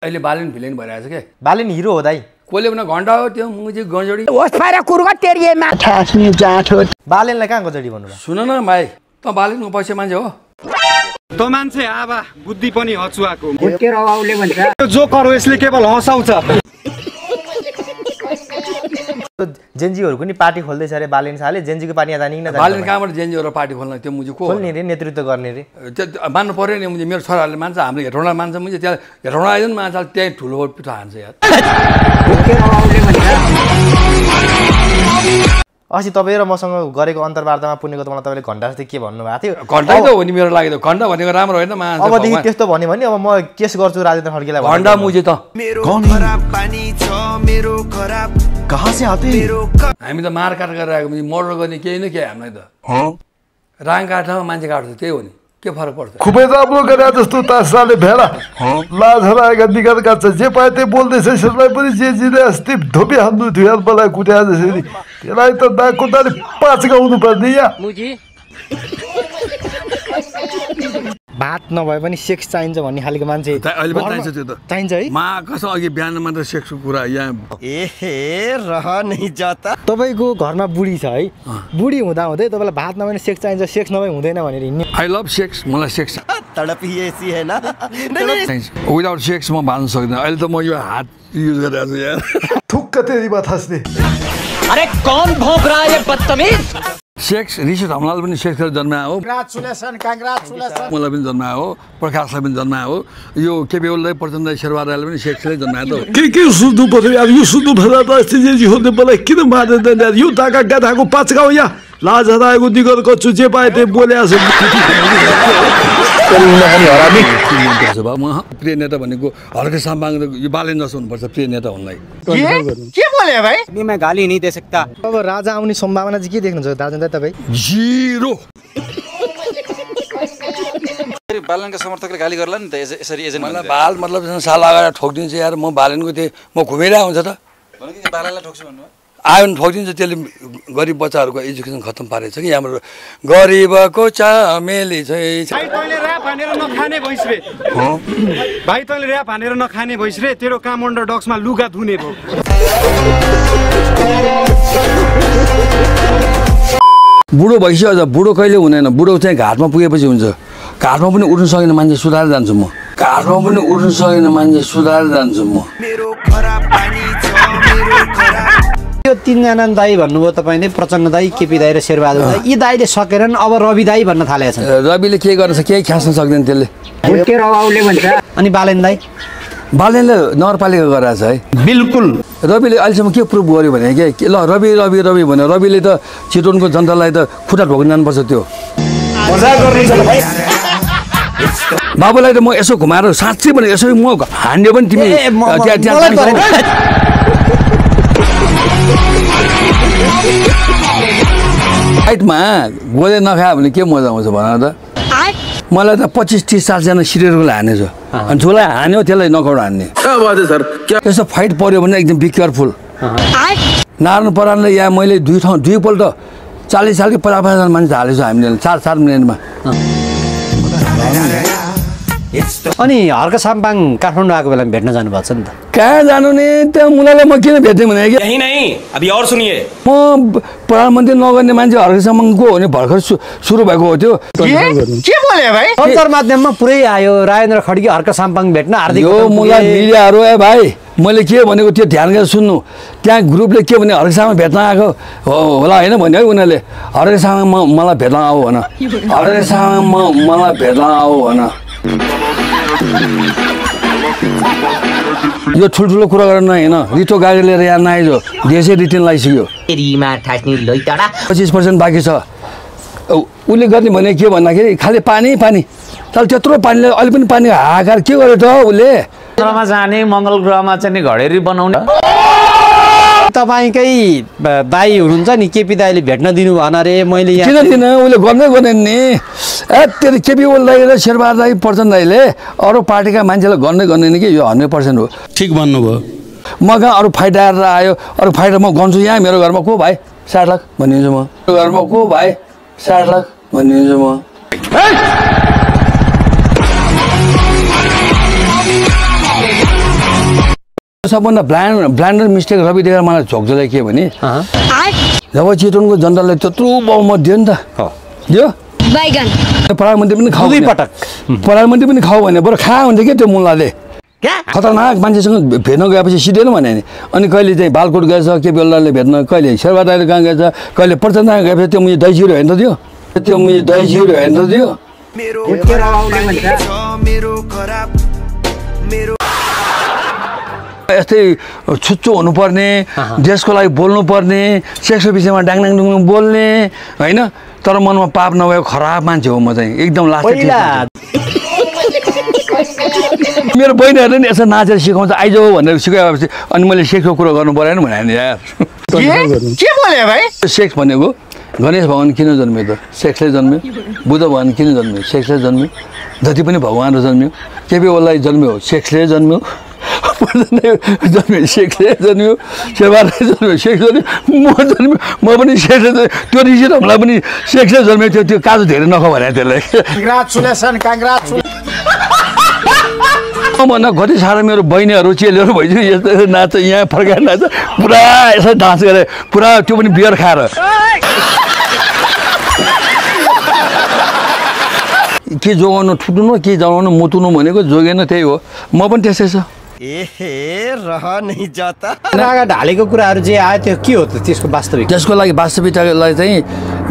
अहिले बालिन भिलेन भइरहेछ के बालिन हिरो हो दाइ कोले भने घण्टा हो त्यो मुजी गजडी ओस फारा कुरगा तेरिएमा ठास्ने जाठ हो बालिनलाई कहाँ गजडी भन्नु सुन न भाइ त बालिनको पैसा मान्छे हो त मान्छे आबा बुद्धि पनि हचुवाको के रवाउले भन्छ जो करो यसले केवल हँसाउँछ जेन्जीहरुको नि पार्टी खोल्दैछ रे बालिन साले जेन्जीको पार्टी यहाँ जाने कि नजाने बालिन कहाँबाट जेन्जीहरु पार्टी खोल्न त्यो मुजी को खोल्ने रे नेतृत्व गर्ने रे त्यो मान्नु पर्यो नि मुजी मेरो छोराले मान्छ हाम्रो हेटौँडा मान्छ मुजी त्यहाँ हेटौँडा आइजन मान्छ त्यही ठुलो पिठो हान्छ यार के रवाउले भन्छ अस्ति तपाई र मसँग गरेको अन्तर्वार्तामा पुण्यको मलाई तपाईले घण्टा जस्तै के भन्नु भएको थियो घण्टा त हो नि मेरो लागि त घण्टा भनेको राम्रो होइन मान्छ अबदेखि त्यस्तो भन्यो भने अब म केस गर्छु राजेन्द्र खड्केलाई घण्टा मुजी त कौन खराब पानी छ मेरो खराब कहाँ से आते हामी त मारकाट गरेर आएको मर्डर गर्ने केही न केही हामीलाई त राङ काट्नमा मान्छे काट्छ त्यही हो नि के फरक पर्छ खुबै राम्रो गरे जस्तो तासाले भेडा लाज हराएका निगत गर्छ जे पाए त्यही बोल्दैछ यसलाई पनि जे जिले अस्ति धोपी हान्नु थियो मलाई कुट्या जसरी त्यसलाई त दाको दाले पाँच गाउनु पर्ने या मुजी भात नभए पनि सेक्स चाहिन्छ भन्ने खालको मान्छे अहिले पनि चाहिन्छ त्यो त चाहिन्छ है मा कसो अघि बिहान मात्र सेक्सको कुरा यहाँ ए रह नहीं जाता तपाईको घरमा बुढी छ है बुढी हुँदा हुँदै तपाईलाई भात नभए सेक्स चाहिन्छ सेक्स नभए हुँदैन भनेर हिँड्ने आई लभ सेक्स मलाई सेक्स तड़प ही ऐसी है ना विदाउट सेक्स म बाँच्न सक्दिनँ अहिले त म यो हात युज गरिरहेको छु यार ठुक्क तेरीमा थास्ने अरे कौन भौंक रहा है ये बदतमीज सेक्स ऋषि धमलाल पनि सेक्स गरेर जन्मायो हो कांग्रेचुलेसन मलाई पनि जन्मायो हो प्रकाशलाई पनि जन्मायो हो यो केपी ओलीलाई प्रचण्ड शेरबहादुर राईले पनि सेक्सले जन्मायो त के सुन्नु पर्यो यार यो सुन्नु पर्दा त अस्ति जे होने मलाई किन मार्दैन यार यो ताका गाधाको पाँच गाउँ या लाज हराएको निगत गर्छु जे पाए त्यही बोल्या म प्रिय नेता भनेको हर्के साम्बाङ यो बालेन जस्तो हुनुपर्छ प्रिय नेता हुनलाई के बोले भाई अभी मैं गाली नहीं दे सकता अब राजा आउने सम्भावना चाहिँ के देख्नुहुन्छ दाजुभाइ तपाई जीरो बालनका समर्थकले गाली गर्ला नि त यसरी एजेन्ट मलाई बाल मतलब साल अगाडि ठोकिदिन्छ यार म बालेनको थिएँ म घुमिरहेको हुन्छ त भने कि बालनलाई ठोक्छु भन्नु आयो भने ठोकिदिन्छ त्यसले गरिब बच्चाहरूको एजुकेसन खत्तम पारेछ कि हाम्रो गरिबको चामेली भाइ तैँले र्याप हानेर नखाने भइस रे भाइ तैँले र्याप हानेर नखाने भइस रे तेरो काम अन्डर डक्समा लुगा धुने भो बुढो भइसक्यो बुढो कहिले हुँदैन बुढो चाहिँ घाटमा पुगेपछि हुन्छ घाटमा पनि उठ्न सकेन मान्छे सुधारेर जान्छु म घाटमा पनि उठ्न सकेन मान्छे सुधारेर जान्छु म मेरो खराब पानी छ मेरो खराब यो तीनजना दाइ भन्नुभयो तपाईले प्रचण्ड दाइ केपी दाइ र शेरबहादुर दाइ यी दाइले सकेनन् अब रवि दाइ भन्न थालेका छन् रविले के गर्छ केही खास्न सक्दैन त्यसले के रवाउले भन्छ अनि बालेन दाइ बालेनले नगरपालिका गराएछ है बिल्कुल रविले अहिलेसम्म के प्रुभ गर्यो भने के ल रवि रवि रवि भन्यो रविले त चितवनको जनतालाई त खुट्टा ढोक्न जानुपर्छ त्यो बाबुलाई त म यसो घुमाएर साँच्चै भने यसो म हान्यो पनि तिमी फाइटमा गोले नखायो भने के मजा आउँछ भन त मलाई त 25-30 सालजना सिरियलको हानेछ अनि ठुला हान्यो त्यसलाई नकाउट हान्ने त्यस्तो फाइट पर्यो भने एकदम बी केयरफुल नारायण परानले या मैले दुईपल्ट 40 सालको 50-50 मान्छे हालेछु हामीले 4 मिनटमा अनि हर्क साम्पाङ काठमाडौँ आएको बेलामा भेट्न जानु भएको छ नि त कहाँ जानु नि त्यो मुलालाई म किन भेट्ने भने कि यही नहीं अभी और सुनिए म प्रधानमन्त्री नगर्ने मान्छे हर्क साम्पाङको हो भने भर्खर सुरु भएको हो त्यो के बोले भाइ सञ्चार माध्यममा पुरै आयो राजेन्द्र खड्के हर्क साम्पाङ भेट्न हार्दिक यो मुला मिडियाहरू भाइ मैले के भनेको त्यो ध्यान गरेर सुन्नु त्यहाँ ग्रुपले के भने हर्क साम्पाङ भेट्न आएको होला होइन भन्यो है उनीहरूले हर्क साम्पाङ मलाई भेट्न आऊ भन हर्क साम्पाङ मलाई भेट्न आऊ भन यो ठुल्ठुलो कुरा गर्न होइन रिटो गाडी लिएर यहाँ नआइज देशै रिटर्न लगाइसक्यो 25% बाँकी छ उसले गर्ने भने के भन्दाखेरि खालि पानी पानी तर त्यत्रो पानीले अहिले पनि पानी हाहाकार के गर्यो त उसले चन्द्रमा जाने मङ्गल ग्रहमा चाहिँ घडेरी बनाउने तपाईकै दाइ हुनुहुन्छ नि केपी दाइले भेट्न दिनु भन रे मैले किन दिन उसले गर्नै गर्दैन नि त्यो केपी ओली र शेरबहादुर दाइ प्रचण्ड दाइले अरू पार्टीका मान्छेलाई गर्नै गर्दैन कि यो 100% हो ठीक भन्नुभयो म कहाँ अरू फाइट आएर आयो अरू फाइट म गर्छु यहाँ मेरो घरमा को भाइ 60 लाख भनिदिन्छु म घरमा को भाइ 60 लाख भनिदिन्छु म सबभन्दा ब्ल्यान्डर मिस्टेक रवि देखेर मलाई झोक्जोलाई के भने जब चितवनको जनताले त्यत्रो बहुमत दियो नि त दियो प्रधानमन्त्री पनि खाऊ प्रधानमन्त्री पनि खाऊ भने बरु खा हुन्थ्यो क्या त्यो मुलाले खतरनाक मान्छेसँग भेट्न गएपछि सिधेन भने नि अनि कहिले चाहिँ बालकोट गएछ केपी ओलीले भेट्न कहिले शेरबहादुर कहाँ गएछ कहिले प्रचण्ड कहाँ गएपछि त्यो मुझे दही चिउरो हेर्न दियो त्यो मुझे दही चिउरो हेर्न दियो यस्तै छुच्चो हुनुपर्ने देशको लागि बोल्नुपर्ने सेक्सको विषयमा डाङडाङ डुङ बोल्ने होइन तर मनमा पाप नभएको खराब मान्छे हो म चाहिँ एकदम लास्ट मेरो बहिनीहरूले नि यसो नाचेर सिकाउँछ आइज भनेर सिकाएपछि अनि मैले सेक्सको कुरो गर्नु परेन भने यार के बोले भाइ सेक्स भनेको गणेश भगवान् किन जन्मियो त सेक्सले जन्मियो बुद्ध भगवान् किन जन्मियो सेक्सले जन्मियो जति पनि भगवान्हरू जन्मियो केपी ओलीलाई जन्मियो सेक्सले जन्मियो जन्मियो सेक्सले जन्मियो शेरबहादुर जन्मियो सेक्स जन्मियो म जन्मियो म पनि सेक्सले त्यो ऋषि हामीलाई पनि सेक्सले जन्मियो थियो त्यो काजु धेरै नखाऊ भने त्यसलाई भन्दा कति साह्रो मेरो बहिनीहरू चेलीहरू भइसक्यो यस्तो नाच्छ यहाँ फर्काएर नाच्छ पुरा यसरी डान्स गरेर पुरा त्यो पनि बियर खाएर के जोगाउनु ठुट्नु के जगाउनु मुतुनु भनेको जोगेन त्यही हो म पनि त्यस्तै छ ढालेको कुराहरू जे आयो त्यो के हो त त्यसको वास्तविक त्यसको लागि वास्तविकतालाई चाहिँ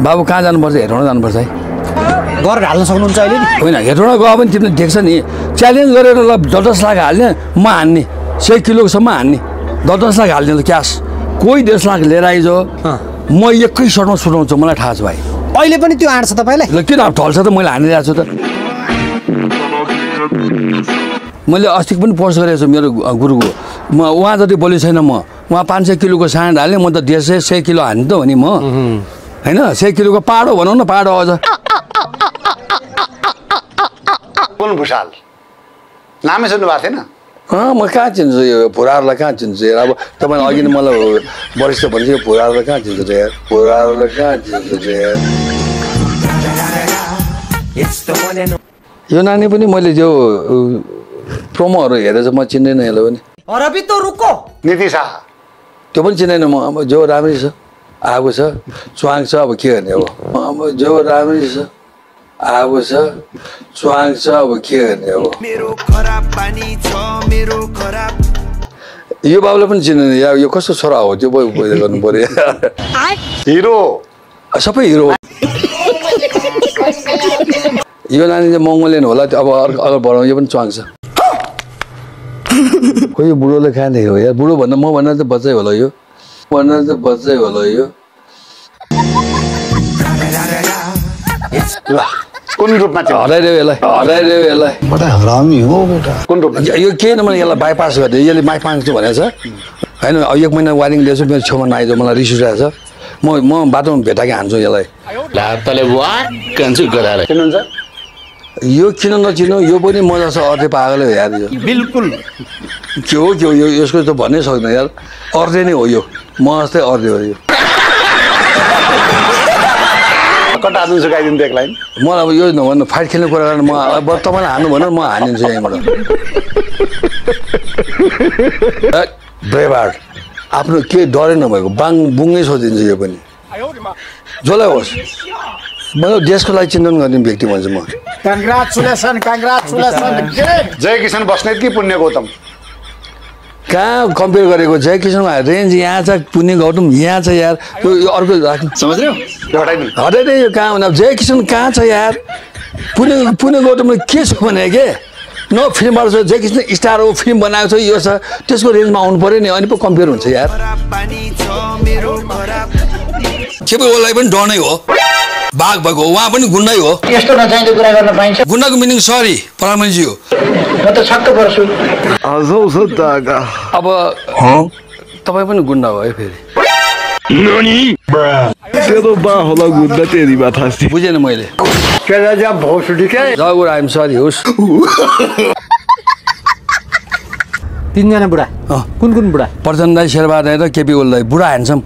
बाबु कहाँ जानुपर्छ हेटौँडा जानुपर्छ है गरेर हाल्न सक्नुहुन्छ अहिले नि होइन हेटौँडा गयो भने तिमीले देख्छ नि च्यालेन्ज गरेर ल 10 लाख हाल्ने म हान्ने 100 किलोसम्म हान्ने 10 लाख हाल्ने त क्यास कोही 10 लाख लिएर आइज म एकै सर्टमा सुनाउँछु मलाई थाहा छ भाइ अहिले पनि त्यो आँट्छ तपाईँलाई ल किन ढल्छ त मैले हानिरहेको छु त मैले अस्ति पनि पोस्ट गरेको छु मेरो गुरुको म उहाँ जति बोली छैन म उहाँ 500 किलोको साँड हालेँ म त 100 किलो हान्ने त हो नि म होइन 100 किलोको पाडो भनौँ न पाडो अझ कुन भुषाल नामै सुन्नु भएको थिएन म कहाँ चिन्छु यो भुराहरूलाई कहाँ चिन्छु यार अब तपाईँले अघि नै मलाई वरिष्ठ भनेपछि यो भुराहरूलाई कहाँ चिन्छु त यार भुराहरूलाई कहाँ चिन्छु त यार यो नानी पनि मैले जो प्रोमोहरू हेरेर चाहिँ म चिन्दैन यसलाई पनि अरबी त रुको नीति शाह त्यो पनि चिन्दैन म अब जो राम्रै छ आएको छ च्वाङ छ अब के गर्ने अब जो राम्रै छ आएको छ च्वाङ छ अब के गर्ने अब यो बाबुलाई पनि चिन्दैन या यो कस्तो छोरा हो त्यो पैदा गर्नु पर्यो हिरो सबै हिरो यो नानी चाहिँ मङ्गोलियन होला त्यो अब अगाडि बढाउँ यो पनि च्वाङ छ खै यो बुढोले खाने हो यार बुढो भन्दा म भन्दा त बच्चै होला यो भन्दा त बच्चै होला यो कुन रूपमा हराइरह्यो यसलाई बडा हरामी हो बेटा कुन रूपमा यो के न मैले यसलाई बाइपास गरिदियो यसले माइक माग्छु भनेको छ होइन अब 1 महिना वारिङ लिएछु मेरो छेउमा नआइज मलाई रिस उठिरहेको छ म बाटोमा भेटाएकै हान्छु यसलाई चिन्नुहुन्छ यो किन नचिन्नु यो पनि म जस्तो अर्धे पागलै हो यार यो बिल्कुल के हो यो यसको त भन्नै सक्दैन यार अर्धे नै हो यो म जस्तै अर्धे हो यो कता हाल्नु सुकाइदिनु एकलाई मलाई अब यो नभन्नु फाइट खेल्ने कुरा गरेर म अब तपाईँलाई हान्नु भनेर म हानिदिन्छु यहीँबाट ब्रेभार्ड आफ्नो के डरै नभएको बुङ्गै सोचिदिन्छु यो पनि जसलाई होस् म देशको लागि चिन्तन गर्ने व्यक्ति भन्छु म कङ्ग्रेचुलेसन जय किसान बस्नेत कि पुण्य गौतम कहाँ कम्पेयर गरेको जय किसनको रेन्ज यहाँ छ पुण्य गौतम यहाँ छ यार त्यो अर्को राख्नु समझ्यो हटाइदिए यो कहाँ भन्दा जय किसन कहाँ छ यार पुण्य गौतमले के छ भने के न फिल्मबाट छ जय किसन स्टार हो फिल्म बनाएको छ यो छ त्यसको रेन्जमा आउनु पऱ्यो नि अनि पो कम्पेयर हुन्छ यार के पो उसलाई पनि डर नै हो बाघ भएको उहाँ पनि गुन्डै हो यस्तो नचाहिँदो कुरा गर्न पाइन्छ गुन्डाको मिनिङ सरी प्रधानमन्त्रीजी हो म त छक्क पर्छु अब तपाईँ पनि गुन्डा हो है फेरि बुझेन मैले आइएम सरी होस् 3 जना बुढा कुन बुढा प्रचण्ड दाइ शेरबहादुर र केपी ओलीलाई बुढा ह्यान्डसम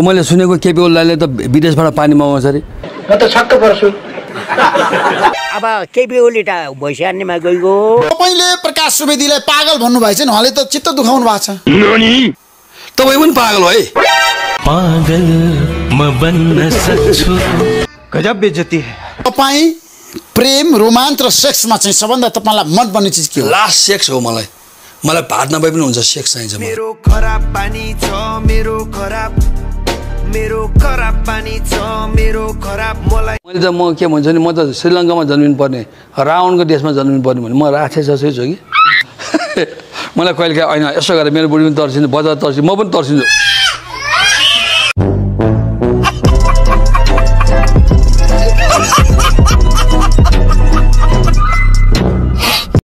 मैले सुनेको केपी ओलीले त विदेशबाट पानी मगाउँछ अरे म त छक्क पर्छु अब केपी ओली त भइसक्नेमा गइगयो तपाईले प्रकाश सुवेदीलाई पागल भन्नुभएछ नि उहाँले त चित्त दुखाउनु भएको छ तपाईँ पनि पागल है पागल म बन्न सक्छु गजब बेइज्जती है तपाईँ प्रेम रोमान्स र सेक्समा चाहिँ सबभन्दा तपाईलाई मन पर्ने चिज के हो लास्ट सेक्स हो मलाई भात नभए पनि हुन्छ सेक्स चाहिन्छ मेरो खराब पानी छ मेरो खराब पानी छ मेरो खराब मलाई मैले त म के भन्छु नि म त श्रीलङ्कामा जन्मिनु पर्ने रावणको देशमा जन्मिनु पर्ने भने म राक्षस जसै छु कि मलाई कहिले काहीँ होइन यसो गरेर मेरो बुढी पनि तर्सिन्छ बजार तर्सिन्छ म पनि तर्सिन्छु